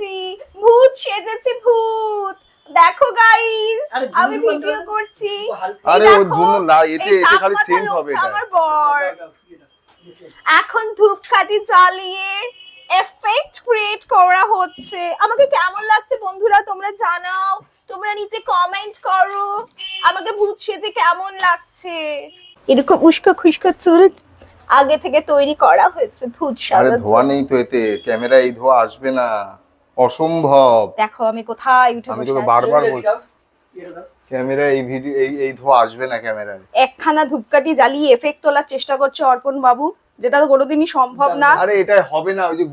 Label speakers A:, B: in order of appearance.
A: গেছি, ভূত সেজেছি, ভূত। দেখো গাইস, আমি ভিডিও করছি।
B: আরে ওর জন্য না, এতে খালি সেন্ট হবে এটা।
A: আমার বর এখন ধূপকাঠি জ্বালিয়ে এফেক্ট ক্রিয়েট করা হচ্ছে। আমাকে কেমন লাগছে বন্ধুরা তোমরা জানাও, তোমরা নিচে কমেন্ট করো আমাকে ভূত সেজে কেমন লাগছে। এরকম উস্কো খুস্কো চুল আগে থেকে তৈরি করা হয়েছে ভূত
B: আরে
A: সাজার
B: ধোয়া
A: জন্য।
B: নেই তো এতে, ক্যামেরা এই ধোয়া আসবে না, অসম্ভব।
A: দেখো আমি কোথায় উঠে
B: আমি
A: বসে
B: তোকে
A: আছি।
B: বারবার বলছি ক্যামেরা এই ভিডিও এই ধোয়া আসবে না ক্যামেরায়।
A: একখানা ধূপকাঠি জ্বালিয়ে এফেক্ট তোলার চেষ্টা করছে অর্পণ বাবু, যেটা তো কোনোদিনই সম্ভব না।
B: আরে এটা হবে না, ওই যে